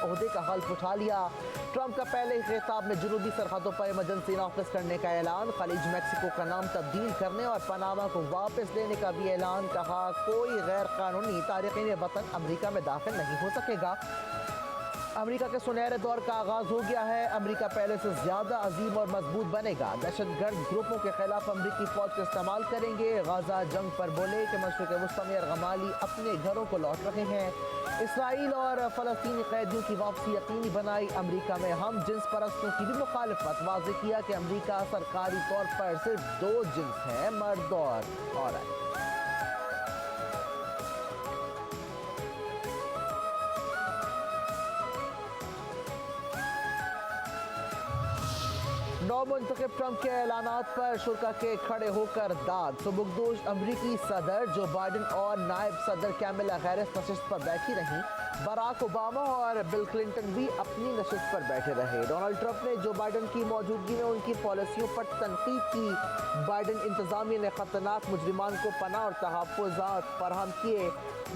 عہدے کا حلف اٹھا لیا۔ ٹرمپ کا پہلے خطاب میں جنوبی سرحدوں پر ایمرجنسی نافذ کرنے کا اعلان، خلیج میکسیکو کا نام تبدیل کرنے اور پاناما کو واپس لینے کا بھی اعلان، کہا کوئی غیر قانونی تارکین وطن امریکہ میں داخل نہیں ہو سکے گا۔ امریکہ کے سنہرے دور کا آغاز ہو گیا ہے، امریکہ پہلے سے زیادہ عظیم اور مضبوط بنے گا، دہشت گرد گروپوں کے خلاف امریکی فوج کا استعمال کریں گے۔ غزہ جنگ پر بولے کہ مشرق وسطی میں یرغمالی اپنے گھروں کو لوٹ رہے ہیں۔ اسرائیل اور فلسطینی قیدیوں کی واپسی یقینی بنائی، امریکہ میں ہم جنس پرستوں کی بھی مخالفت، واضح کیا کہ امریکہ سرکاری طور پر صرف دو جنس ہیں، مرد اور عورت۔ 9 منتخب ٹرمپ کے اعلانات پر شرکا کے کھڑے ہو کر داد، سبکدوش امریکی صدر جو بائیڈن اور نائب صدر کیملا ہیرس نشست پر بیٹھی رہیں، براک اوباما اور بل کلنٹن بھی اپنی نشست پر بیٹھے رہے۔ ڈونلڈ ٹرمپ نے جو بائیڈن کی موجودگی میں ان کی پالیسیوں پر تنقید کی، بائیڈن انتظامیہ نے خطرناک مجرمان کو پناہ اور تحفظات فراہم کیے،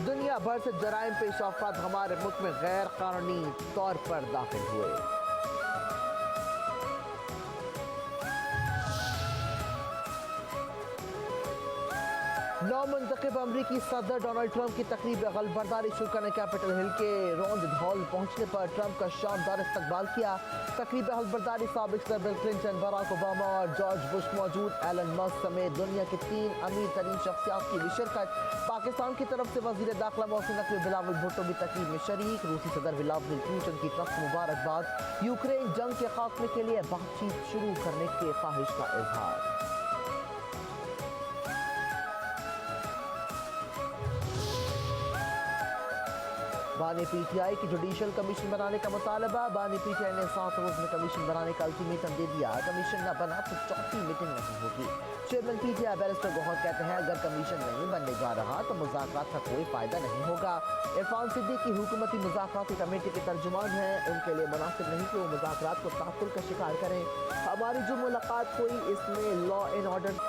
دنیا بھر سے جرائم پیشہ افراد ہمارے ملک میں غیر قانونی طور پر داخل ہوئے۔ نو منتخب امریکی صدر ڈونلڈ ٹرمپ کی تقریب حلف برداری شرکا نے کیپٹل ہل کے راؤنڈ ہال پہنچنے پر ٹرمپ کا شاندار استقبال کیا۔ تقریب حلف برداری سابق صدر بل کلنٹن، براک اوباما اور جارج بش موجود، ایلن مسک سمیت دنیا کے 3 امیر ترین شخصیات کی بھی شرکت۔ پاکستان کی طرف سے وزیر داخلہ محسن نقوی بلاول بھٹو بھی تقریب میں شریک۔ روسی صدر ولادیمیر پوٹن کی طرف سے مبارکباد، یوکرین جنگ کے خاتمے کے لیے بات چیت شروع کرنے کے خواہش کا اظہار۔ بانی پی ٹی آئی کی جوڈیشل کمیشن بنانے کا مطالبہ، بانی پی ٹی آئی نے 7 روز میں کمیشن بنانے کا الٹیمیٹم دے دیا، کمیشن نہ بنا تو چوتھی میٹنگ نہیں ہوگی۔ Chairman P T I barrister Gohar کہتے ہیں اگر کمیشن نہیں بننے جا رہا تو مذاکرات کا کوئی فائدہ نہیں ہوگا۔ عرفان صدیقی حکومتی مذاکراتی کمیٹی کے ترجمان ہیں، ان کے لیے مناسب نہیں کہ وہ مذاکرات کو تعطل کا شکار کریں۔ ہماری جو ملاقات ہوئی اس میں لا اینڈ آرڈر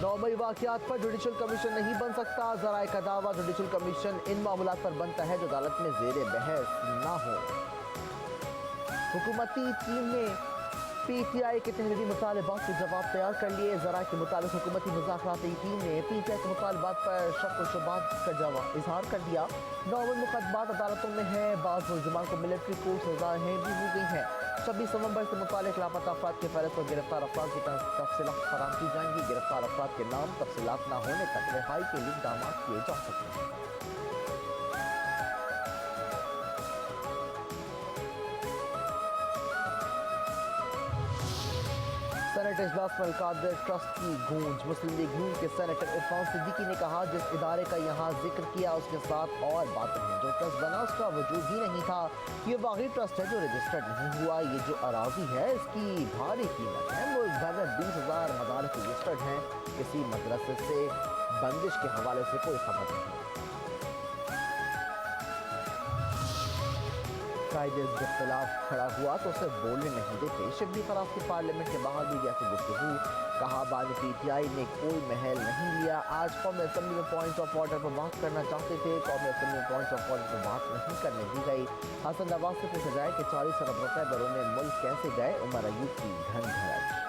9 مئی واقعات پر جوڈیشل کمیشن نہیں بن سکتا، ذرائع کا دعویٰ جوڈیشل کمیشن ان معاملات پر بنتا ہے جو عدالت میں زیر بحث نہ ہو۔ حکومتی ٹیم نے پی ٹی آئی کے تحریری مطالبات کے جواب تیار کر لیے، ذرائع کے مطابق حکومتی مذاکراتی ٹیم نے پی ٹی آئی کے مطالبات پر شک و شبہات کا جواب اظہار کر دیا۔ 9 مقدمات عدالتوں میں ہیں، بعض ملزمان کو ملٹری کورٹ سزائیں بھی ہو گئی ہیں۔ 26 نومبر سے متعلق لاپتہ افراد کے فہرست اور گرفتار افراد کی تفصیلات فراہم کی جائیں گی، گرفتار افراد کے نام تفصیلات نہ ہونے تک رہائی کے لیے اقدامات کیے جا سکتے ہیں۔ سینٹ اجلاس میں القادر ٹرسٹ کی گونج، مسلم لیگ نون کے سینیٹر عرفان صدیقی نے کہا جس ادارے کا یہاں ذکر کیا اس کے ساتھ اور باتیں ہیں، جو ٹرسٹ بنا اس کا وجود ہی نہیں تھا، یہ واقعی ٹرسٹ ہے جو رجسٹرڈ نہیں ہوا، یہ جو اراضی ہے اس کی بھاری قیمت ہے، ملک بھر میں 20,000 مدارس رجسٹرڈ ہیں، کسی مدرسے سے بندش کے حوالے سے کوئی خبر نہیں۔ قائد جب خلاف کھڑا ہوا تو اسے بولنے نہیں دیتے، شبلی خلاف کی پارلیمنٹ کے باہر میڈیا سے گفتگو، کہا بانی پی ٹی آئی نے کوئی محل نہیں لیا، آج قومی اسمبلی میں پوائنٹ آف آرڈر پر بات کرنا چاہتے تھے، قومی اسمبلی میں پوائنٹ آف آرڈر پر بات نہیں کرنے دی گئی۔ حسن نواز سے پوچھا جائے کہ 40 ارب روپے بیرون ملک کیسے گئے، عمر ایوب کی گھن گھرچ۔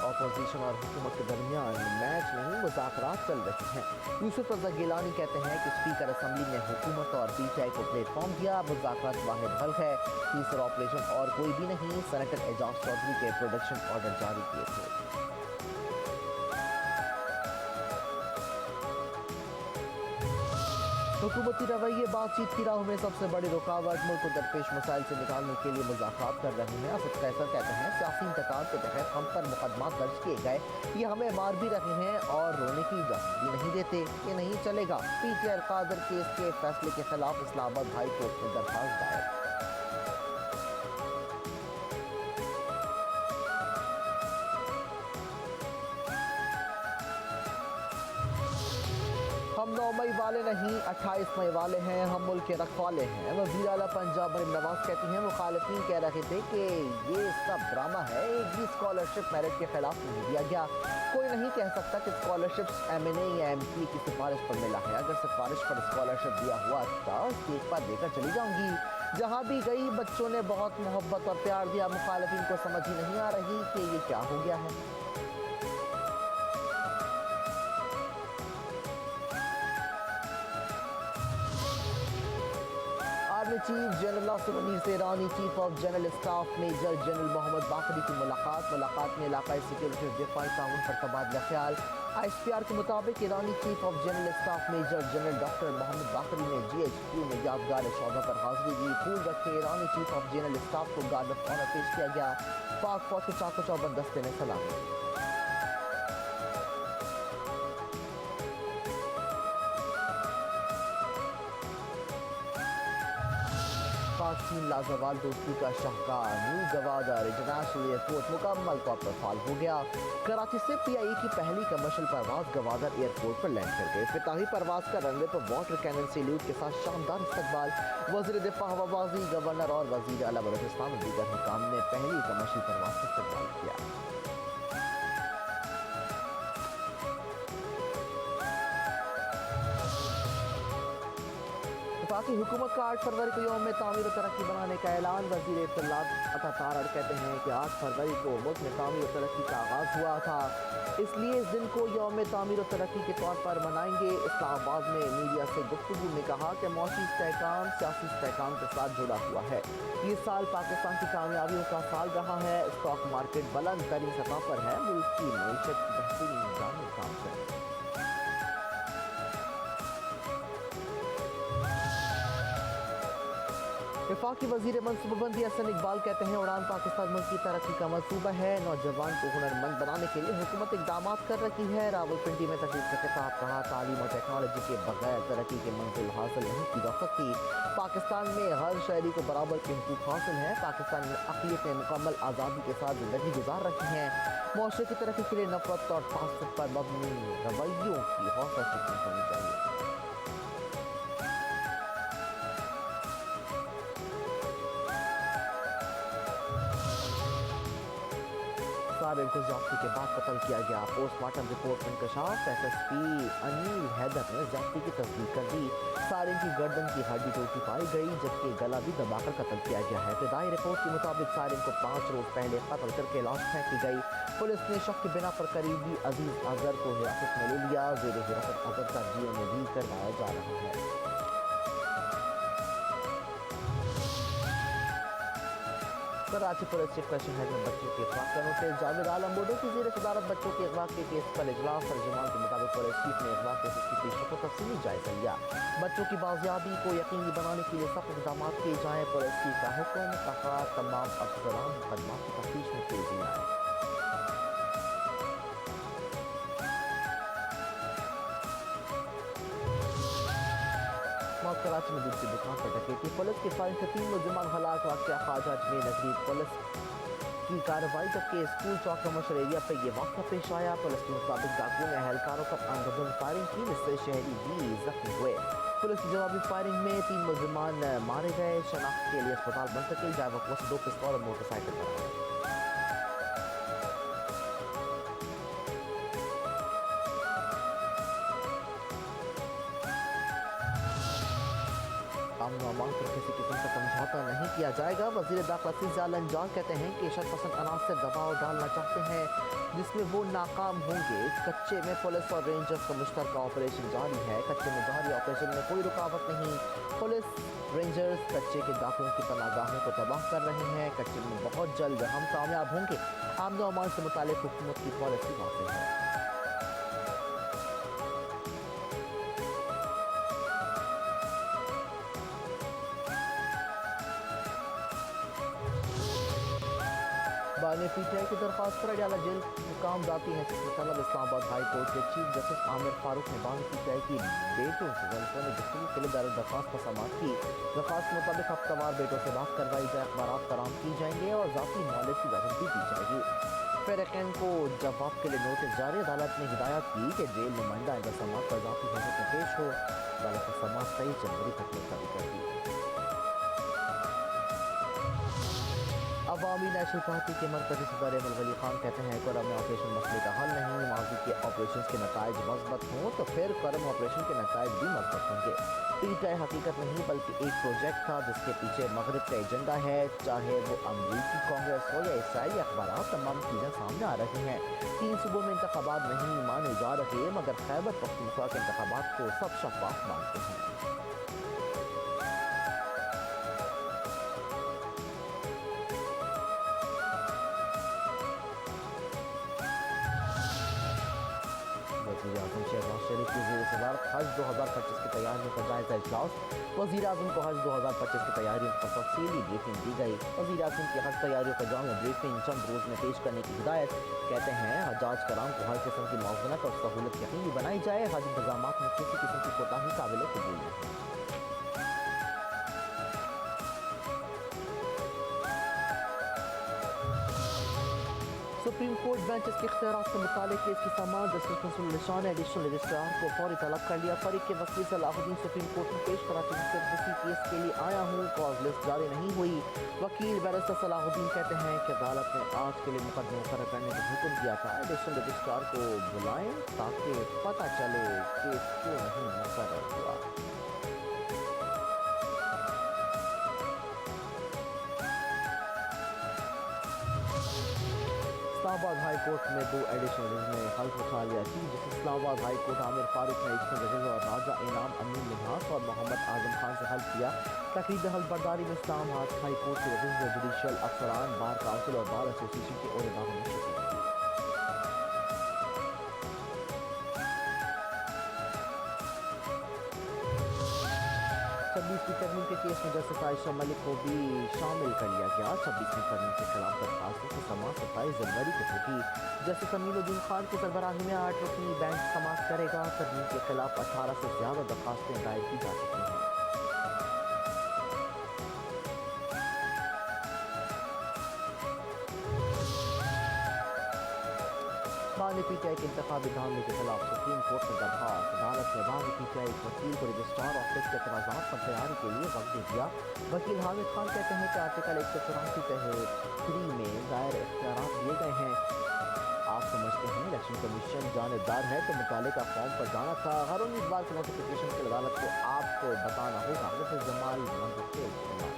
اپوزیشن اور حکومت کے درمیان میچ نہیں، مذاکرات چل رہے ہیں۔ یوسف رضا گیلانی کہتے ہیں کہ اسپیکر اسمبلی نے حکومت اور پی ٹی آئی کو پلیٹ فارم دیا، مذاکرات واحد حل ہے، تیسرا آپریشن اور کوئی بھی نہیں، سینیٹر اعجاز چودھری کے پروڈکشن آرڈر جاری کیے تھے۔ حکومتی رویے بات چیت کی راہ میں سب سے بڑی رکاوٹ، ملک کو درپیش مسائل سے نکالنے کے لیے مذاکرات کر رہے ہیں۔ اسد قیصر کہتے ہیں سیاسی انتقاد کے تحت ہم پر مقدمات درج کیے گئے، یہ ہمیں مار بھی رہے ہیں اور رونے کی اجازت بھی نہیں دیتے، یہ نہیں چلے گا۔ پی ٹی آئی القادر کیس کے فیصلے کے خلاف اسلام آباد ہائی کورٹ میں درخواست دائر۔ ہم 9 مئی मई वाले नहीं 28 मई वाले हैं, हम मुल्क के रखवाले हैं। वज़ीर आला पंजाब मरीम नवाज कहती हैं मुखालिफिन कह रहे थे कि ये सब ड्रामा है, एक भी स्कॉलरशिप मेरिट के खिलाफ नहीं दिया गया। कोई नहीं कह सकता कि स्कॉलरशिप्स MNA या MP की सिफारिश पर मिला है। अगर सिफारिश पर स्कॉलरशिप दिया हुआ था स्टेज पर देकर चली जाऊंगी। जहाँ भी गई बच्चों ने बहुत मोहब्बत और प्यार दिया। मुखालिफिन को समझ ही नहीं आ रही कि ये क्या हो गया है। Army chief general Asif Anees से ईरानी chief of general staff major general Mohammad Bagheri की मुलाकात में इलाकाई सिक्योरिटी और दिफाई ताउन पर तबादला ख्याल। ISPR के मुताबिक ईरानी chief of general staff major general doctor Mohammad Bagheri ने GHQ में यादगार शौदा पर हाजिरी दी। फूल रखे ईरानी चीफ ऑफ जनरल स्टाफ को गार्ड ऑफ ऑनर पेश किया गया। पाक फौज के चाको चौबंद दस्ते ने सलामी दी। पाक चीन लाजवाल दोस्ती का शाहकार न्यू गवादर इंटरनेशनल एयरपोर्ट मुकम्मल तौर पर फाल हो गया। कराची से PIE की पहली कमर्शियल परवाज गवादर एयरपोर्ट पर लैंड कर गई। इफ्तिताही परवाज का रनवे पर वाटर कैनन सैल्यूट के साथ शानदार इस्तकबाल। वज़ीर दिफा हवाबाजी गवर्नर और वज़ीर आला बलूचिस्तान और दीगर हुकाम ने पहली कमर्शियल परवाज का इस्तकबाल किया। वफाकी हुकूमत का 8 फरवरी को यौम तामीर और तरक्की बनाने का ऐलान। वज़ीर इत्तलात अता तारड़ कहते हैं कि 8 फरवरी को मुल्क में तामीर और तरक्की का आगाज़ हुआ था, इसलिए इस दिन को यौम तामीर और तरक्की के तौर पर मनाएंगे। इस्लामाबाद में मीडिया से गुफ्तगू में कहा कि मौशी इस्तेहकाम सियासी इस्तेहकाम के साथ जुड़ा हुआ है। ये साल पाकिस्तान की कामयाबियों का साल रहा है। स्टॉक मार्केट बुलंद तरीन सतह पर है। मुल्क की मईशत बेहतरीन निजाम में काम करें। वफाकी वज़ीर मनसूबाबंदी हसन इकबाल कहते हैं उड़ान पाकिस्तान मुल्क की तरक्की का मंसूबा है। नौजवान को हुनरमंद बनाने के लिए हुकूमत इक़दाम कर रही है। रावलपिंडी में तकरीब से खिताब कहा तालीम और टेक्नोलॉजी के बगैर तरक्की की मंजिल हासिल नहीं की जा सकती। पाकिस्तान में हर शहरी को बराबर के हुकूक हासिल हैं। पाकिस्तान में अक़लियतें मुकम्मल आज़ादी के साथ ज़िंदगी गुजार रही हैं। मुआशरे की तरक्की के लिए नफ़रत और तासुब पर मबनी रवैयों की हौसला शिकनी होनी चाहिए। सारिन को ज़्यादती के बाद कत्ल किया गया। पोस्टमार्टम रिपोर्ट में इंकशाफ। SSP अनिल हैदर ने ज़्यादती की तस्दीक कर दी। सारिन की गर्दन की हड्डी टूटी पाई गई जबकि गला भी दबाकर कत्ल किया गया है। इब्तदाई रिपोर्ट के मुताबिक सारिन को 5 रोज़ पहले कत्ल करके लाश फेंकी गई। पुलिस ने शक की बिना पर करीबी अजीज अजहर को हिरासत में ले लिया। ज़ेर हिरासत अजहर का DNA भी करवाया जा रहा है। कराची पुलिस चीफ का शहर में बच्चों के अगवा का नोटिस। जावेद आलम बोडो की ज़ेर सदारत बच्चों के अगवा के केस पर इजलास। तर्जुमान के मुताबिक पुलिस चीफ ने अगवा केस की पेशों को तफसीली जायजा लिया। बच्चों की बाजियाबी को यकीनी बनाने के लिए सख्त इक़दाम किए जाएँ। पुलिस चीफ का हुक्म। कहा तमाम अफसरान मुकदमा की तफ्तीश में तेजी लाएँ। कराची में दूध की दुकान पर डकैती। पुलिस की फायरिंग से 3 मुलजिमान हलाक। वाक़या ख्वाजा अजमेर नगरी पुलिस की कार्रवाई जबकि स्कूल चौक कमर्शियल एरिया पर यह वाक़या पेश आया। पुलिस के मुताबिक डाकुओं ने एहलकारों पर अंधाधुंध फायरिंग की जिससे शहरी भी जख्मी हुए। पुलिस की जवाबी फायरिंग में 3 मुलजिमान मारे गए। शनाख्त के लिए अस्पताल मुंतकिल। ड्राइवर को 2 पिस्तौल और मोटरसाइकिल बरामद। अमन और अमान पर किसी किस्म का समझौता नहीं किया जाएगा। वज़ीर दाखिला सिज़ा लंजान कहते हैं कि शरपसंद अनासर दबाव डालना चाहते हैं जिसमें वो नाकाम होंगे। कच्चे में पुलिस और रेंजर्स का मुश्तरका ऑपरेशन जारी है। कच्चे में जारी ऑपरेशन में कोई रुकावट नहीं। पुलिस रेंजर्स कच्चे के डाकुओं की पनागाहों को तबाह कर रहे हैं। कच्चे में बहुत जल्द हम कामयाब होंगे। अमन और अमान से मुताल्लिक़ हुकूमत की पॉलिसी वाज़ेह है। ने PTI की दरख्वास्त पर अडयाला जेल मुकाम जाती है तलब। इस्लामाबाद हाई कोर्ट के चीफ जस्टिस आमिर फारूक ने बानी PTI की बेटों से टेलीफोन गुफ्तगू के लिए दरख्वास्त पर समाअत की। दरख्वास्त के मुताबिक हफ्तावार बेटों से बात करवाई जाए, अखबार फराहम की जाएंगे और ज़ाती मौलिक की इजाज़त भी दी जाएगी। फ़रीक़ैन को जवाब के लिए नोटिस जारी। अदालत ने हिदायत की कि जेल नुमाइंदा इंतज़ामात पर ज़ाती हैसियत में पेश हो। अदालत ने समाअत 23 जनवरी तक मुलतवी कर दी। अवामी नेशनल पार्टी के मरकजी सदर अहमद वली खान कहते हैं करम में ऑपरेशन मसले का हल नहीं, माजी के ऑपरेशन के नताइज मजबूत हों तो फिर करम ऑपरेशन के नताइज भी मजबूत होंगे। पीटीआई हकीकत नहीं बल्कि एक प्रोजेक्ट था जिसके पीछे मगरब का एजेंडा है, चाहे वो अमरीकी कांग्रेस हो या इसराइली अखबार, तमाम चीज़ें सामने आ रही हैं। 3 सूबों में इंतखाबात नहीं माने जा रहे मगर खैबर पख्तूनख्वा के इंतखाबात को सब शफाफ मानते हैं। वज़ीर-ए-आज़म शहबाज शरीफ की ज़ेर-ए-सदारत हज 2025 की तैयारियों का जायज़ा इजलास। वज़ीर-ए-आज़म को हज 2025 की तैयारियों पर तफसीली ब्रीफिंग दी गई। वज़ीर-ए-आज़म की हज तैयारियों का जामी ब्रीफिंग चंद रोज़ में पेश करने की हिदायत। कहते हैं हजाज कराम को हर किस्म की मुआवनत और सहूलत यकीनी बनाई जाए। हज इंतजामात में किसी किस्म की कोताही काबिल कबूल नहीं। सुप्रीम कोर्ट बेंच के इख्तियारात से मुतालिक केस की समाअत जस्टिस मंसूर निशान ने एडिशनल रजिस्ट्रार को फौरी तलब कर लिया। फरीक के वकील सलाहुद्दीन सुप्रीम कोर्ट में पेश कराची से सिर्फ इसी केस के लिए आया हूँ, कॉज लिस्ट जारी नहीं हुई। वकील बैरिस्टर सलाहुद्दीन कहते हैं कि अदालत ने आज के लिए मुकदमा मुकर्रर करने का हुक्म दिया था, एडिशनल रजिस्ट्रार को बुलाएं ताकि पता चले केस क्यों नहीं मुकर्रर हुआ। इस्लामाबाद हाई कोर्ट में 2 एडिशनल जज ने हल्फ उठा लिया। Chief justice Islamabad high court Aamir Farooq ने एडिशनल जजेस और राजा इनाम अमीन मिन्हास और मोहम्मद आजम खान से हल्फ किया। तकरीब हल्फ बर्दारी में इस्लामाबाद हाई कोर्ट के जजेस, जुडिशल अफसरान, बार काउंसिल और बार एसोसिएशन के ओहदेदारों ने शिरकत की। 26वीं तरमीम के केस में जस्टिस आयशा मलिक को भी शामिल कर लिया गया। 26वीं तरमीम के खिलाफ दरखास्तों की समाअत 27 जनवरी को होगी। जस्टिस अमीनुद्दीन खान की सरबराही में 8 रुकनी बेंच समाअत करेगा। तरमीम के खिलाफ 18 से ज्यादा दरखास्तें दायर की जा चुकी हैं। बानी पीटीआई के इंतखाबी धामले के खिलाफ सुप्रीम कोर्ट में दरखास्त। अदालत ने बानी पीटीआई वकील को रजिस्ट्रार ऑफिस के एतराज़ात पर तैयारी के लिए वक्त दे दिया। वकील हामिद खान कहते हैं कि आर्टिकल 184 तहत 3 में दायर इख्तियारात दिए गए हैं। आप समझते हैं इलेक्शन कमीशन जानेदार है तो मुतालिका फॉर्म पर जाना था। हर उम्मीदवार के नोटिफिकेशन के अदालत को आपको बताना होगा। जैसे जमाल मंजूर के इस्तेमाल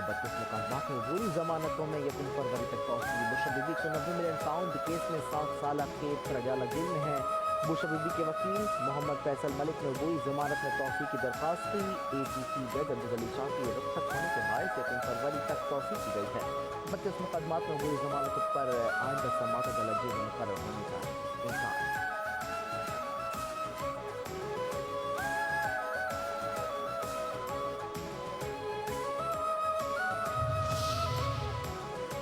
32 मुकदमात में बुरी जमानतों में 1 फरवरी तक तौसील। बुशा बीबी 190 मिलियन पाउंड केस में 7 साल कैद पर अदालत जेल में है। बुशा बीबी के वकील मोहम्मद फैसल मलिक ने बुरी जमानत में तौसील की दरखास्त की। APC जज अब्दुल अली शाह की रुखसत होने के बायस 1 फरवरी तक तौसील की गई है। 32 मुकदमात में बुरी जमानत पर आइंदा समाअत अदालत जेल में मुकर्रर होने का इम्कान।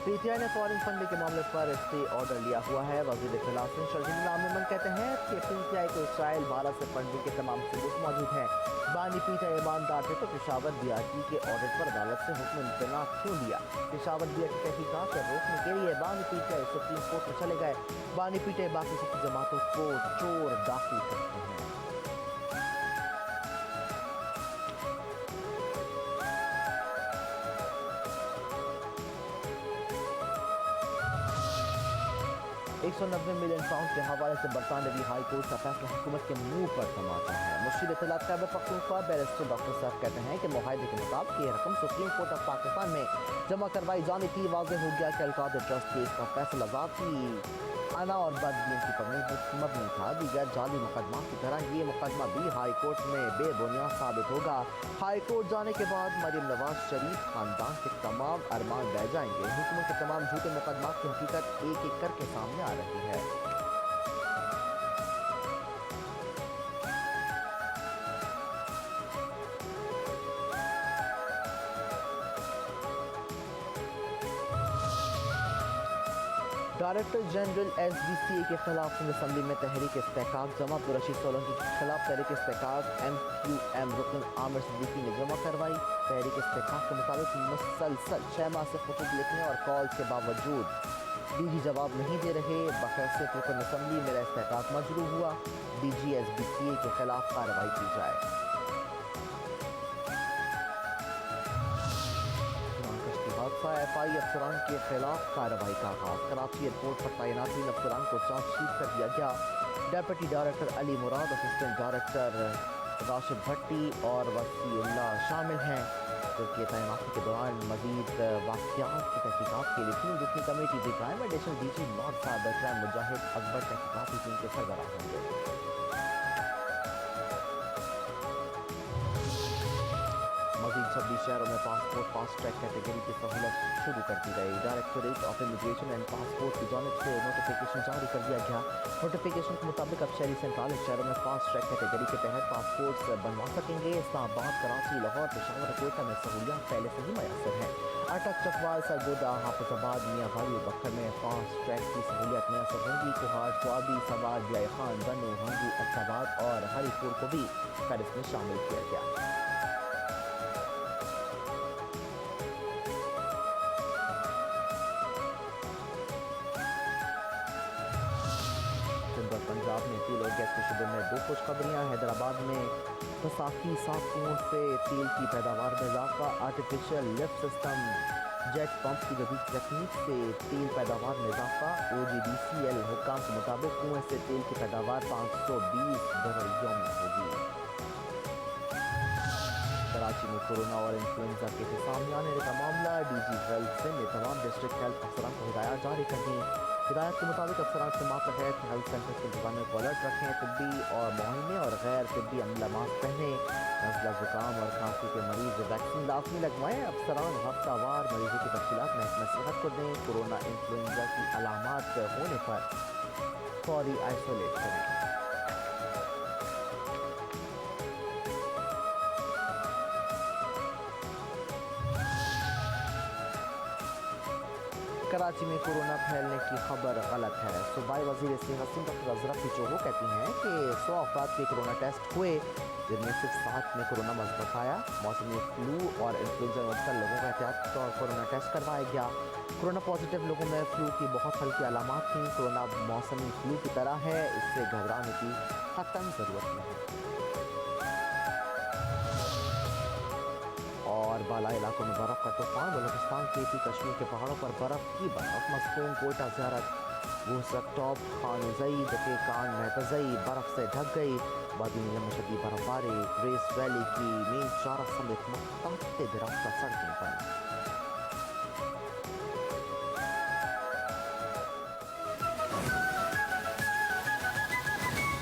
पीटीआई ने फॉरेन फंडिंग के मामले पर स्टे ऑर्डर लिया हुआ है। वज़ीर इत्तलात शर्जील आमिर कहते हैं कि पीटीआई को इसराइल भारत से फंडिंग के तमाम सबूत मौजूद हैं। बानी पीटीआई ईमानदार थे तो पेशावर बीआरटी के ऑडिट पर अदालत से हुक्म इम्तना क्यों लिया। पेशावर बीआरटी तहकीकात को रोकने के लिए बानी पीटीआई सुप्रीम कोर्ट में चले गए। बानी पीटीआई बाकी सबकी जमातों को चोर दाखिल करते हैं। $190 मिलियन के हवाले से बरतानवी हाई कोर्ट का फैसला हुकूमत के मुंह पर समाता है। मुशीर इत्तलात खैबर पख्तूनख्वा बैरिस्टर डॉक्टर साहब कहते हैं कि मुआहदे के मुताबिक ये रकम सुप्रीम कोर्ट ऑफ पाकिस्तान में जमा करवाई जानी थी। वाज़ेह हो गया कि अलकादर ट्रस्ट केस का फैसला ज़ाती अना और बदनीयती पर मबनी था। दीगर जाली मुकदमा की तरह ये मुकदमा भी हाई कोर्ट में बेबुनियाद साबित होगा। हाई कोर्ट जाने के बाद मरीम नवाज शरीफ खानदान के तमाम अरमान बह जाएंगे। हुकूमत के तमाम झूठे मुकदमा की हकीकत एक एक करके सामने आ रही है। डायरेक्टर जनरल SDCA के खिलाफ असम्बली में तहरीक इस्तेहकाक जमा। रशीद सोलंकी के खिलाफ तहरीक इस्तेहकाक MQM रुकन आमिर सिद्दीकी ने जमा करवाई। तहरीक इस्तेहकाक के मुताबिक मुसलसल 6 माह से खतूत लिखने और कॉल्स के बावजूद ڈی جی جواب نہیں دے رہے، بحیثیت رکن اسمبلی میرا استحقاق مجروح ہوا، D G S B C A کے خلاف کارروائی کی جائے۔ کشتی حادثہ، ایف آئی افسران کے خلاف کارروائی کا آغاز، کراچی ایئرپورٹ پر تعینات 3 افسران کو چارج شیٹ کر دیا گیا، ڈیپٹی ڈائریکٹر علی مراد، اسسٹنٹ ڈائریکٹر راشد بھٹی اور وسیع اللہ شامل ہیں، جبکہ تعیناتی کے دوران مزید واقعات کی تحقیقات کے لیے 3 رکنی کمیٹی بھی قائم ہے۔ Additional D G north cyber crime Mujahid Akbar تحقیقاتی ٹیم کے سربراہ ہوں گے۔ مزید 26 شہروں میں پاسپورٹ فاسٹ ٹریک کیٹیگری کی سہولت شروع کر دی گئی، directorate of immigration and passport کی جانب سے نوٹیفیکیشن جاری کر دیا گیا۔ نوٹیفیکیشن کے مطابق اب شہری 47 شہروں میں فاسٹ ٹریک کیٹیگری کے تحت پاسپورٹس بنوا سکیں گے۔ اسلام آباد، کراچی، لاہور، پشاور اور کوئٹہ میں سہولیات پہلے سے ہی میسر ہیں۔ اٹک، چکوال، سرگودا، حافظ آباد، میاں بھاری اور بکھر میں فاسٹ ٹریک کی سہولیات میسر ہوں گی۔ کوہاٹ، سوابی، سوات، بیائے خان، بنو، ہنگو، اسدآباد اور ہری پور کو بھی فہرست میں شامل کیا گیا۔ پنجاب میں تیل اور گیس کے شعبے میں 2 خوشخبریاں، حیدرآباد میں پساکی صاف کنوؤں سے تیل کی پیداوار میں اضافہ، artificial lift system jet pump کی جدید تکنیک سے تیل پیداوار میں اضافہ، او جی ڈی سی ایل حکام کے مطابق کنویں سے تیل کی پیداوار 520 برل یوم ہوگی۔ کراچی میں کورونا اور انفلوئنزا کے سامنے آنے کا معاملہ، ڈی جی ہیلتھ سندھ نے تمام ڈسٹرکٹ ہیلتھ افسران کو ہدایات جاری کر دیں۔ ہدایت کے مطابق افسران سے ماتحت ہیلتھ سینٹر کے انتظامیہ کو الرٹ رکھیں، طبی اور معائنے اور غیر طبی عملہ ماسک پہنیں، نزلہ زکام اور کھانسی کے مریض ویکسین لازمی لگوائیں، افسران ہفتہ وار مریضوں کی تفصیلات محکمہ صحت کو دیں، کورونا انفلوئنزا کی علامات ہونے پر فوری آئسولیٹ کریں۔ کراچی میں کورونا پھیلنے کی خبر غلط ہے، صوبائی وزیر صحت سندھ ڈاکٹر ازرق چوہو کہتی ہیں کہ 100 افراد کے کورونا ٹیسٹ ہوئے جن میں صرف 7 میں کورونا مثبت آیا۔ موسمی فلو اور انفلوئنزا میں مبتلا لوگوں کا احتیاط طور کورونا ٹیسٹ کروایا گیا۔ کورونا پازیٹیو لوگوں میں فلو کی بہت ہلکی علامات تھیں، کورونا موسمی فلو کی طرح ہے، اس سے گھبرانے کی قطعاً ضرورت نہیں۔ اور بالائی علاقوں میں برف کا طوفان، بلوچستان کے پی کشمیر کے پہاڑوں پر برف کی برف، مسکون، کوئٹہ زیارت، ووسک ٹاپ، خانوزئی، دقیقان، مہتزئی برف سے ڈھک گئی، وادی نیلم میں شدید برف باری، گریس ویلی کی مین چارہ سمیت متعدد راستہ سڑکیں بند۔